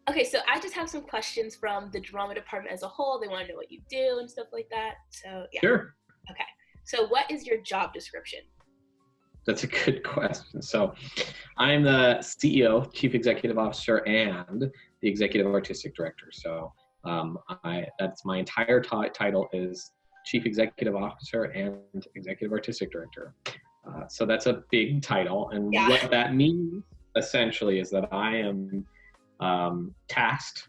Okay, so I just have some questions from the drama department as a whole. They want to know what you do and stuff like that. So yeah. Sure. Okay. So what is your job description? That's a good question. So I'm the CEO, Chief Executive Officer, and the Executive Artistic Director. So that's my entire title is Chief Executive Officer and Executive Artistic Director. So that's a big title. And Yeah. what that means essentially is that I am tasked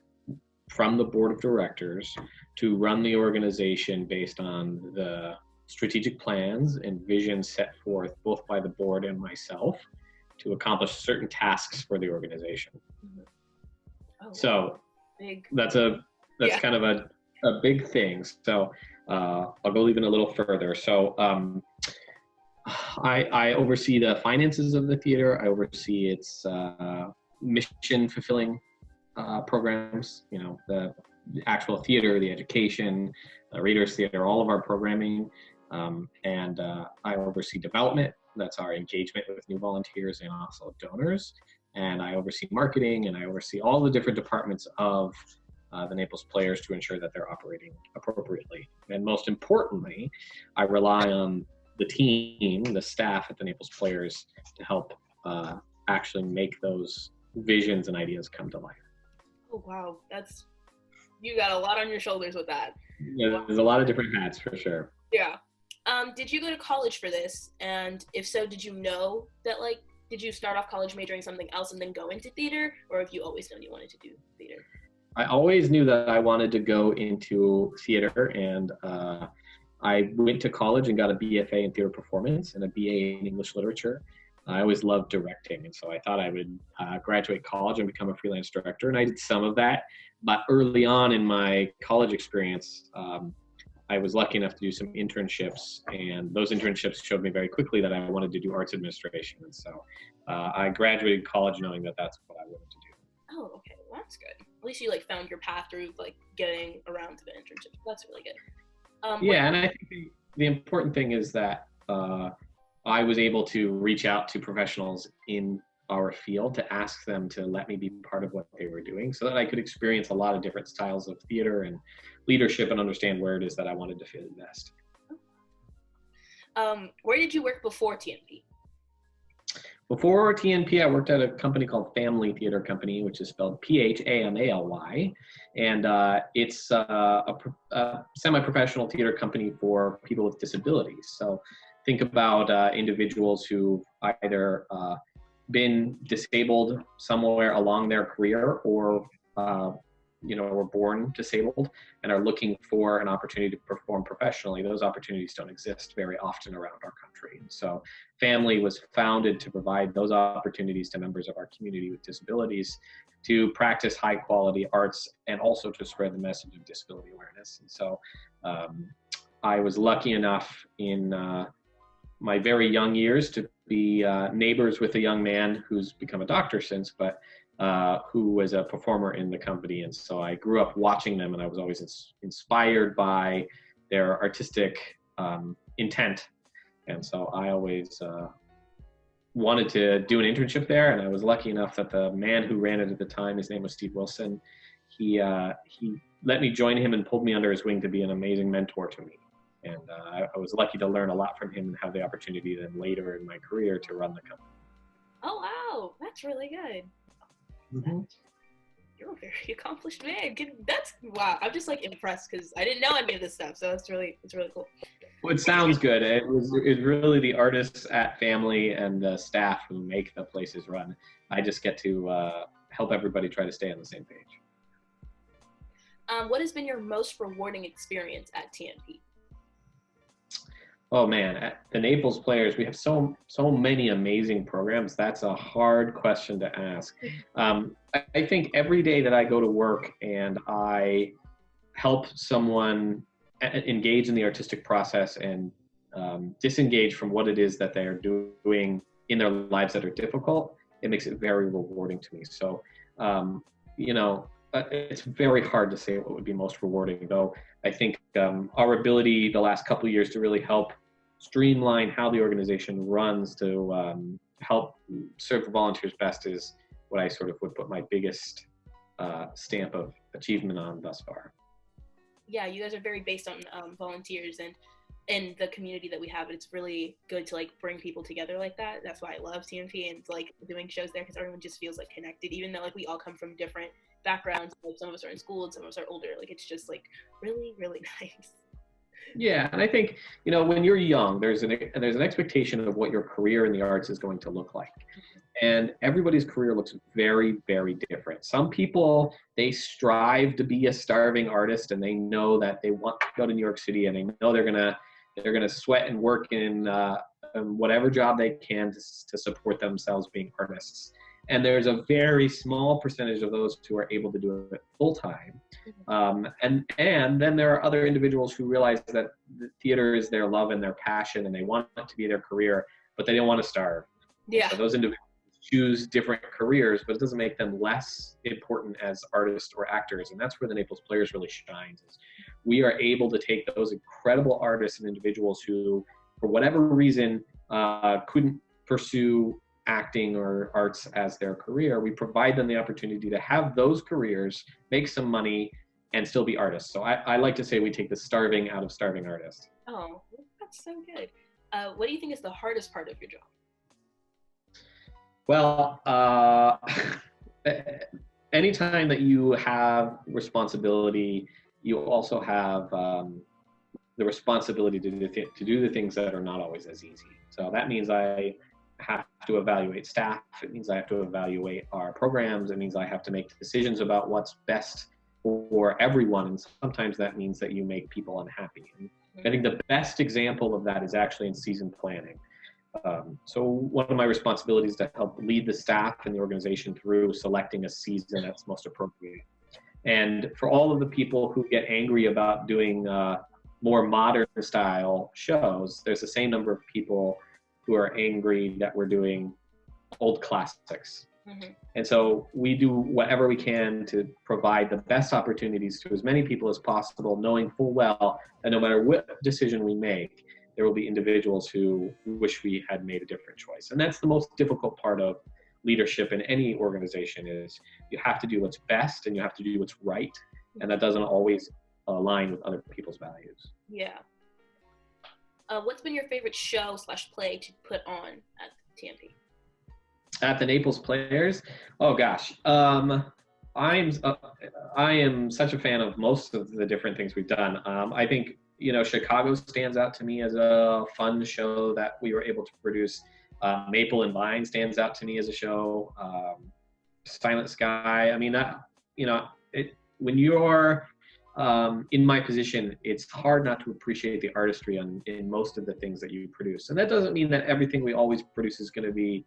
from the board of directors to run the organization based on the strategic plans and visions set forth both by the board and myself to accomplish certain tasks for the organization. Mm-hmm. Oh, so big. That's kind of a big thing. So I'll go even a little further. So I oversee the finances of the theater. I oversee its mission fulfilling programs, the actual theater, the education, the Readers Theater, all of our programming. And I oversee development. That's our engagement with new volunteers and also donors. And I oversee marketing, and I oversee all the different departments of the Naples Players to ensure that they're operating appropriately. And most importantly, I rely on the team, the staff at the Naples Players to help actually make those visions and ideas come to life. Oh, wow. You got a lot on your shoulders with that. Yeah, wow. There's a lot of different hats for sure. Yeah. Did you go to college for this? And if so, did you know that, did you start off college majoring something else and then go into theater? Or have you always known you wanted to do theater? I always knew that I wanted to go into theater, and I went to college and got a BFA in theater performance and a BA in English literature. I always loved directing, and so I thought I would graduate college and become a freelance director, and I did some of that. But early on in my college experience, I was lucky enough to do some internships, and those internships showed me very quickly that I wanted to do arts administration. And so I graduated college knowing that that's what I wanted to do. Oh, okay. Well, that's good. At least you found your path through getting around to the internship. That's really good. And I think the important thing is that I was able to reach out to professionals in our field to ask them to let me be part of what they were doing so that I could experience a lot of different styles of theater and leadership and understand where it is that I wanted to fit in best. Where did you work before TNP? Before TNP, I worked at a company called Family Theater Company, which is spelled PHAMALY. And it's a semi-professional theater company for people with disabilities. So think about individuals who've either been disabled somewhere along their career or were born disabled and are looking for an opportunity to perform professionally. Those opportunities don't exist very often around our country. And so Family was founded to provide those opportunities to members of our community with disabilities to practice high quality arts and also to spread the message of disability awareness. And so I was lucky enough in my very young years to be neighbors with a young man who's become a doctor since, but who was a performer in the company. And so I grew up watching them, and I was always inspired by their artistic intent. And so I always wanted to do an internship there, and I was lucky enough that the man who ran it at the time, his name was Steve Wilson, he let me join him and pulled me under his wing to be an amazing mentor to me. And I was lucky to learn a lot from him and have the opportunity then later in my career to run the company. Oh, wow. That's really good. Mm-hmm. You're a very accomplished man. That's wow. I'm just impressed because I didn't know any of this stuff. So it's really cool. Well, it sounds good. It's really the artists at Family and the staff who make the places run. I just get to help everybody try to stay on the same page. What has been your most rewarding experience at TNP? Oh man, at the Naples Players, we have so many amazing programs. That's a hard question to ask. I think every day that I go to work and I help someone engage in the artistic process and disengage from what it is that they are doing in their lives that are difficult, it makes it very rewarding to me. So, it's very hard to say what would be most rewarding, though. I think our ability the last couple of years to really help streamline how the organization runs to help serve the volunteers best is what I sort of would put my biggest stamp of achievement on thus far. Yeah, you guys are very based on volunteers and the community that we have. It's really good to like bring people together like that. That's why I love TNP and like doing shows there, because everyone just feels like connected, even though like we all come from different backgrounds. Like some of us are in school and some of us are older. Like it's just like really, really nice. Yeah, and I think, you know, when you're young, there's an expectation of what your career in the arts is going to look like. And everybody's career looks very, very different. Some people, they strive to be a starving artist, and they know that they want to go to New York City, and they know they're gonna sweat and work in whatever job they can to support themselves being artists. And there's a very small percentage of those who are able to do it full time. And then there are other individuals who realize that the theater is their love and their passion, and they want it to be their career, but they don't want to starve. Yeah. So those individuals choose different careers, but it doesn't make them less important as artists or actors. And that's where the Naples Players really shines. Is we are able to take those incredible artists and individuals who, for whatever reason, couldn't pursue acting or arts as their career. We provide them the opportunity to have those careers, make some money, and still be artists. So I like to say we take the starving out of starving artists. Oh, that's so good. What do you think is the hardest part of your job? Well, anytime that you have responsibility, you also have the responsibility to do the things that are not always as easy. So that means I have to evaluate staff. It means I have to evaluate our programs. It means I have to make decisions about what's best for everyone. And sometimes that means that you make people unhappy. And I think the best example of that is actually in season planning. So one of my responsibilities is to help lead the staff and the organization through selecting a season that's most appropriate. And for all of the people who get angry about doing more modern style shows, there's the same number of people who are angry that we're doing old classics. Mm-hmm. And so we do whatever we can to provide the best opportunities to as many people as possible, knowing full well that no matter what decision we make, there will be individuals who wish we had made a different choice. And that's the most difficult part of leadership in any organization, is you have to do what's best and you have to do what's right. And that doesn't always align with other people's values. Yeah. What's been your favorite show / play to put on at TNP? At the Naples Players? Oh gosh. I am such a fan of most of the different things we've done. I think, you know, Chicago stands out to me as a fun show that we were able to produce. Maple and Vine stands out to me as a show. Silent Sky. I mean, when you're in my position, it's hard not to appreciate the artistry in most of the things that you produce. And that doesn't mean that everything we always produce is going to be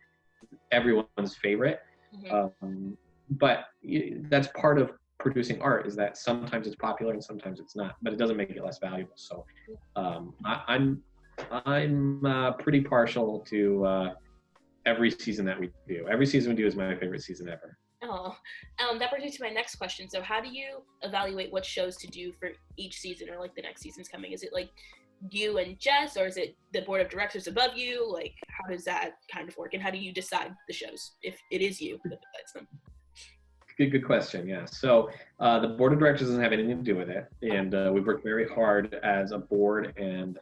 everyone's favorite. Mm-hmm. But that's part of producing art, is that sometimes it's popular and sometimes it's not, but it doesn't make it less valuable. So I'm pretty partial to every season that we do. Every season we do is my favorite season ever. Oh, that brings me to my next question. So how do you evaluate what shows to do for each season, or like the next season's coming? Is it like you and Jess, or is it the board of directors above you? Like, how does that kind of work? And how do you decide the shows, if it is you that decides them? Good question. Yeah. So the board of directors doesn't have anything to do with it. And we've worked very hard as a board and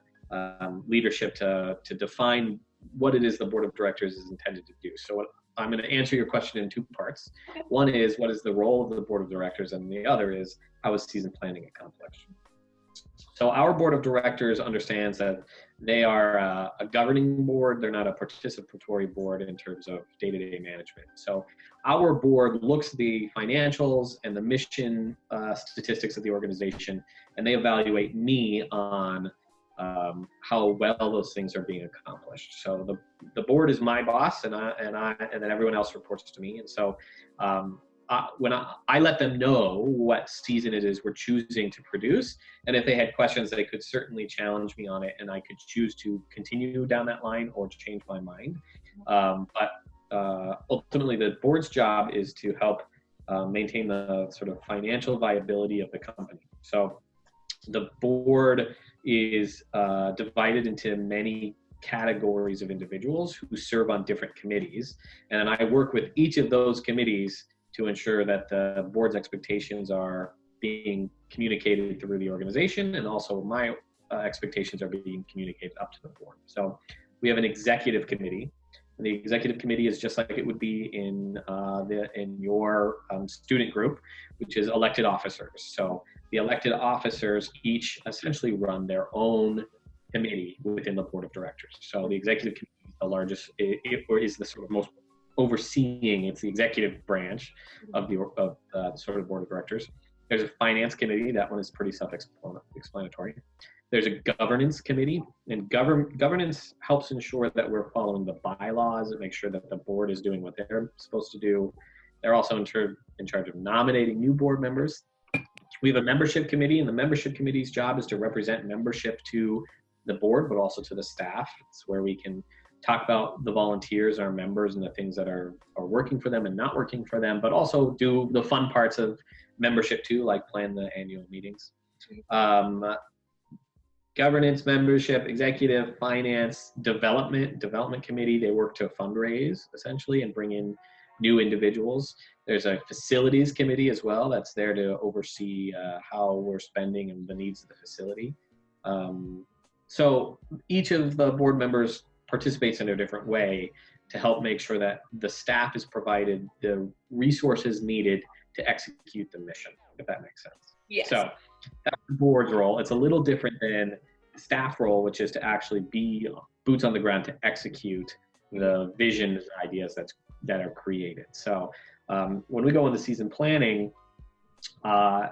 leadership to define what it is the board of directors is intended to do. So I'm going to answer your question in two parts. Okay. One is, what is the role of the board of directors? And the other is, how is season planning accomplished? So our board of directors understands that they are a governing board. They're not a participatory board in terms of day-to-day management. So our board looks at the financials and the mission statistics of the organization, and they evaluate me on how well those things are being accomplished. So the board is my boss, and then everyone else reports to me. And so when I let them know what season it is we're choosing to produce, and if they had questions, they could certainly challenge me on it, and I could choose to continue down that line or change my mind. But ultimately, the board's job is to help maintain the sort of financial viability of the company. So the board is divided into many categories of individuals who serve on different committees, and I work with each of those committees to ensure that the board's expectations are being communicated through the organization, and also my expectations are being communicated up to the board. So we have an executive committee. And the executive committee is just like it would be in your student group, which is elected officers. So the elected officers each essentially run their own committee within the board of directors. So the executive committee is the largest, or is the sort of most overseeing. It's the executive branch of the sort of board of directors. There's a finance committee. That one is pretty self-explanatory. There's a governance committee, and governance helps ensure that we're following the bylaws and make sure that the board is doing what they're supposed to do. They're also in charge of nominating new board members. We have a membership committee, and the membership committee's job is to represent membership to the board, but also to the staff. It's where we can talk about the volunteers, our members, and the things that are working for them and not working for them, but also do the fun parts of membership too, like plan the annual meetings. Governance, membership, executive, finance, development committee, they work to fundraise essentially and bring in new individuals. There's a facilities committee as well that's there to oversee how we're spending and the needs of the facility. So each of the board members participates in a different way to help make sure that the staff is provided the resources needed to execute the mission, if that makes sense. Yes. So that's the board's role. It's a little different than the staff role, which is to actually be boots on the ground to execute the visions and ideas that are created. So when we go into season planning,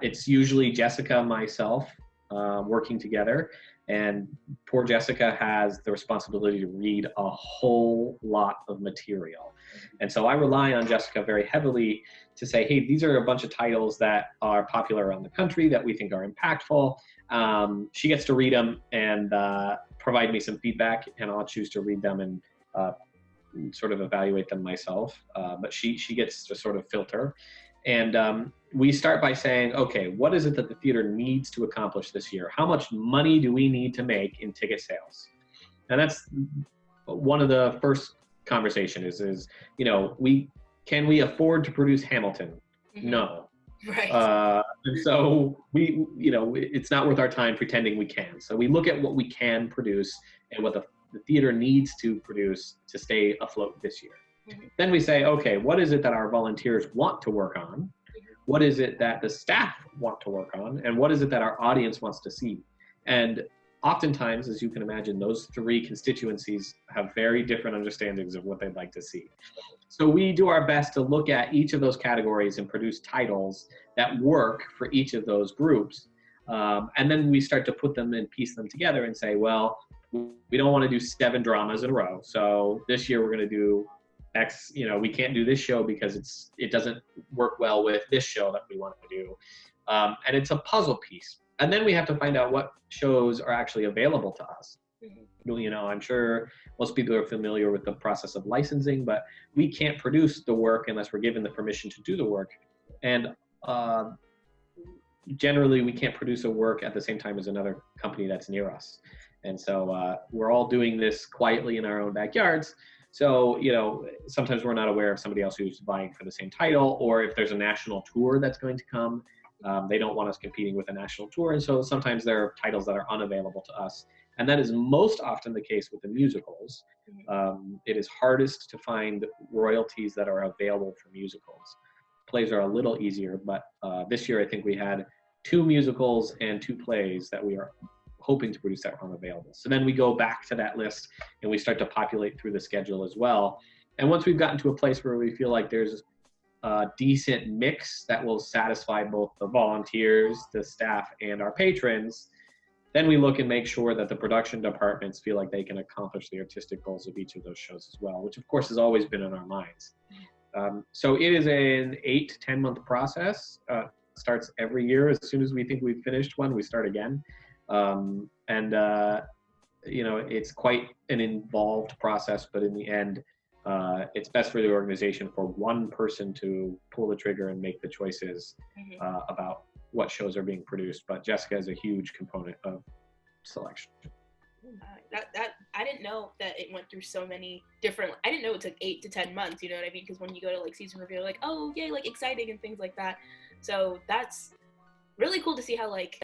it's usually Jessica and myself working together. And poor Jessica has the responsibility to read a whole lot of material. And so I rely on Jessica very heavily to say, hey, these are a bunch of titles that are popular around the country that we think are impactful. She gets to read them and provide me some feedback, and I'll choose to read them and sort of evaluate them myself. But she gets to sort of filter. And we start by saying, okay, what is it that the theater needs to accomplish this year? How much money do we need to make in ticket sales? And that's one of the first conversation is you know, can we afford to produce Hamilton? Mm-hmm. No. Right. And so we, you know, it's not worth our time pretending we can. So we look at what we can produce and what the theater needs to produce to stay afloat this year. Mm-hmm. Then we say, okay, what is it that our volunteers want to work on? Mm-hmm. What is it that the staff want to work on? And what is it that our audience wants to see? And oftentimes, as you can imagine, those three constituencies have very different understandings of what they'd like to see. So we do our best to look at each of those categories and produce titles that work for each of those groups. And then we start to put them and piece them together and say, well, we don't want to do 7 dramas in a row. So this year we're going to do X, you know, we can't do this show because it doesn't work well with this show that we want to do. And it's a puzzle piece. And then we have to find out what shows are actually available to us. Mm-hmm. You know, I'm sure most people are familiar with the process of licensing, but we can't produce the work unless we're given the permission to do the work. And generally, we can't produce a work at the same time as another company that's near us. And so we're all doing this quietly in our own backyards. So, you know, sometimes we're not aware of somebody else who's vying for the same title, or if there's a national tour that's going to come, they don't want us competing with a national tour. And so sometimes there are titles that are unavailable to us. And that is most often the case with the musicals. It is hardest to find royalties that are available for musicals. Plays are a little easier, but this year I think we had 2 musicals and 2 plays that we are hoping to produce that are unavailable. So then we go back to that list and we start to populate through the schedule as well. And once we've gotten to a place where we feel like there's a decent mix that will satisfy both the volunteers, the staff, and our patrons, then we look and make sure that the production departments feel like they can accomplish the artistic goals of each of those shows as well, which of course has always been in our minds. So it is an 8 to 10 month process. Starts every year. As soon as we think we've finished one, we start again. You know, it's quite an involved process, but in the end, it's best for the organization for one person to pull the trigger and make the choices about what shows are being produced. But Jessica is a huge component of selection. I didn't know that it went through so many different, I didn't know it took 8 to 10 months, you know what I mean? Because when you go to like season review, like, oh yay, like exciting and things like that. So that's really cool to see how like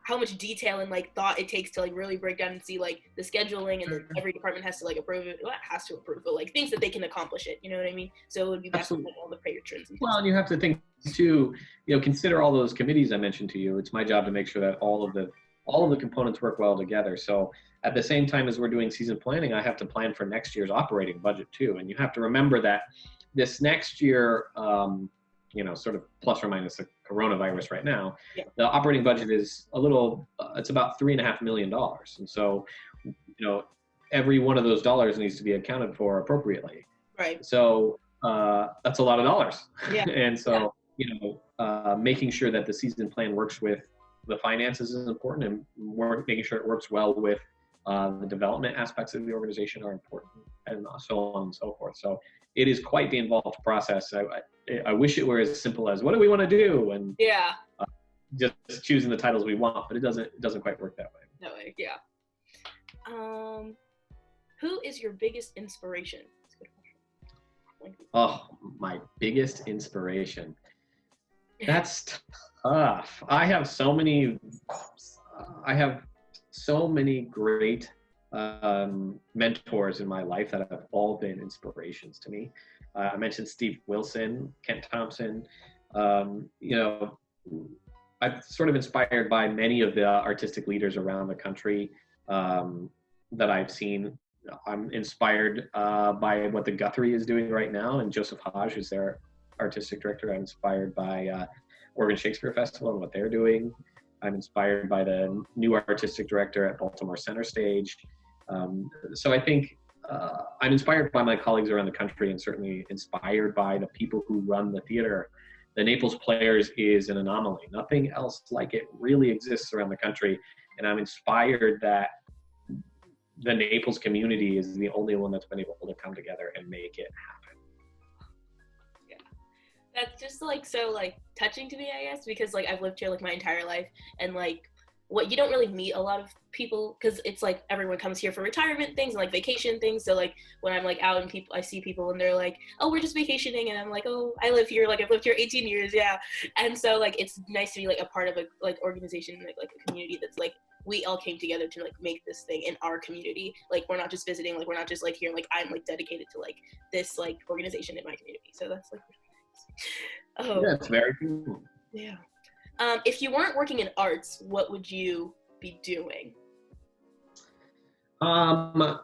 how much detail and like thought it takes to like really break down and see like the scheduling, and then every department has to like approve it. Well, it has to approve, but like things that they can accomplish it. You know what I mean? So it would be best for like, all the patrons. Well, and you have to think too. You know, consider all those committees I mentioned to you. It's my job to make sure that all of the components work well together. So at the same time as we're doing season planning, I have to plan for next year's operating budget too. And you have to remember that this next year, you know, sort of plus or minus the coronavirus right now, the operating budget is a little, it's about $3.5 million. And so, you know, every one of those dollars needs to be accounted for appropriately. Right. So that's a lot of dollars. Yeah. And so, you know, making sure that the season plan works with the finances is important, and making sure it works well with the development aspects of the organization are important, and so on and so forth. So it is quite the involved process. I wish it were as simple as what do we want to do, and just choosing the titles we want, but it doesn't quite work that way. That way, yeah. Who is your biggest inspiration? That's a good question. Oh, my biggest inspiration. That's tough. I have so many great mentors in my life that have all been inspirations to me. I mentioned Steve Wilson, Kent Thompson. You know, I'm sort of inspired by many of the artistic leaders around the country that I've seen. I'm inspired by what the Guthrie is doing right now, and Joseph Hodge, who's their artistic director. I'm inspired by Oregon Shakespeare Festival and what they're doing. I'm inspired by the new artistic director at Baltimore Center Stage. So I think I'm inspired by my colleagues around the country, and certainly inspired by the people who run the theater. The Naples Players is an anomaly. Nothing else like it really exists around the country. And I'm inspired that the Naples community is the only one that's been able to come together and make it happen. Yeah. That's just like so like touching to me, I guess, because like I've lived here like my entire life, and like what you don't really meet a lot of people, because it's like everyone comes here for retirement things and like vacation things. So like when I'm like out and I see people and they're like, oh, we're just vacationing, and I'm like, oh, I live here, like I've lived here 18 years, yeah. And so like it's nice to be like a part of a like organization, like a community that's like we all came together to like make this thing in our community. Like we're not just visiting, like we're not just like here, like I'm like dedicated to like this like organization in my community. So that's like really nice. Oh, yeah, it's very cool. Yeah. If you weren't working in arts, what would you be doing? I'd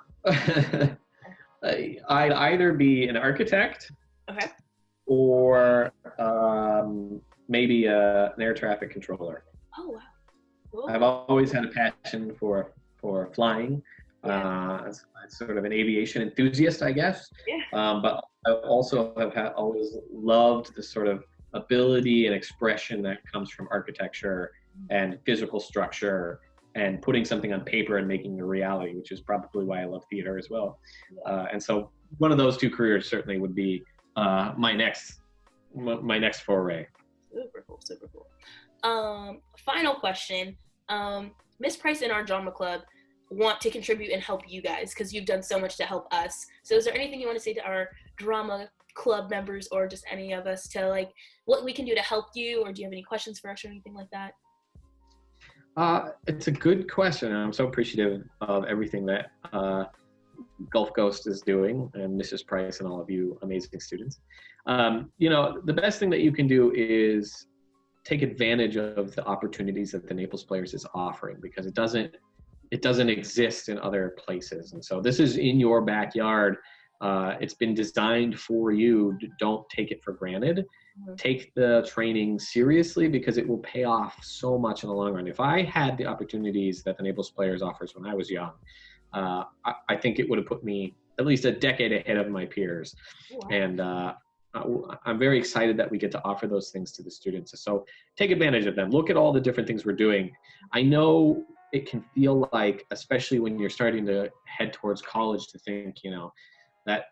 either be an architect, okay, or maybe an air traffic controller. Oh wow. Cool. I've always had a passion for flying. Yeah. As sort of an aviation enthusiast, I guess. Yeah. But I also have always loved the sort of ability and expression that comes from architecture and physical structure and putting something on paper and making it a reality, which is probably why I love theater as well. And so one of those two careers certainly would be my next foray. Super cool, super cool. Final question. Miss Price and our drama club want to contribute and help you guys because you've done so much to help us. So is there anything you want to say to our drama club members or just any of us to like what we can do to help you, or do you have any questions for us or anything like that? It's a good question, and I'm so appreciative of everything that Gulf Coast is doing, and Mrs. Price and all of you amazing students. You know, the best thing that you can do is take advantage of the opportunities that the Naples Players is offering, because it doesn't exist in other places. And so this is in your backyard. It's been designed for you. Don't take it for granted. Mm-hmm. Take the training seriously, because it will pay off so much in the long run. If I had the opportunities that the Naples Players offers when I was young, I think it would have put me at least a decade ahead of my peers. Wow. And I'm very excited that we get to offer those things to the students. So take advantage of them. Look at all the different things we're doing. I know it can feel like, especially when you're starting to head towards college, to think, you know, that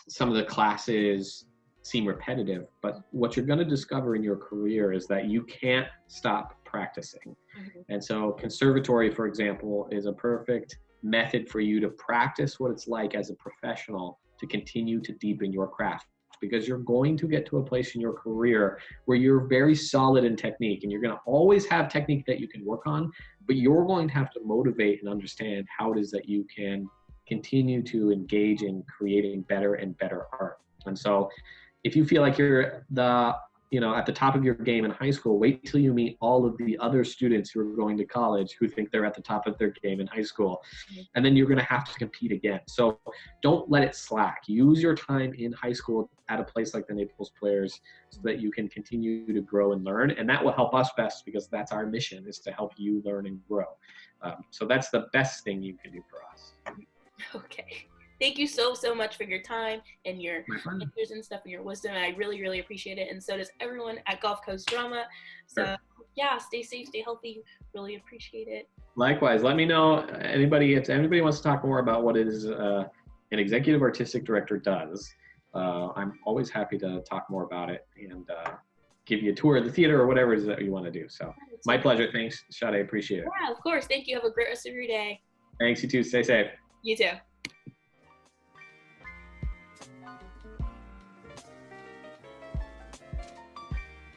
some of the classes seem repetitive, but what you're going to discover in your career is that you can't stop practicing. Mm-hmm. And so conservatory, for example, is a perfect method for you to practice what it's like as a professional to continue to deepen your craft, because you're going to get to a place in your career where you're very solid in technique, and you're going to always have technique that you can work on, but you're going to have to motivate and understand how it is that you can continue to engage in creating better and better art. And so if you feel like you're at the top of your game in high school, wait till you meet all of the other students who are going to college who think they're at the top of their game in high school. And then you're going to have to compete again. So don't let it slack. Use your time in high school at a place like the Naples Players so that you can continue to grow and learn. And that will help us best, because that's our mission, is to help you learn and grow. So that's the best thing you can do for us. Okay. Thank you so much for your time and your answers and stuff and your wisdom. I really, really appreciate it. And so does everyone at Gulf Coast Drama. So yeah, stay safe, stay healthy. Really appreciate it. Likewise. Let me know if anybody wants to talk more about what is an executive artistic director does. I'm always happy to talk more about it and give you a tour of the theater or whatever it is that you want to do. So my pleasure. Thanks, Sade. Appreciate it. Yeah, of course. Thank you. Have a great rest of your day. Thanks. You too. Stay safe. You too.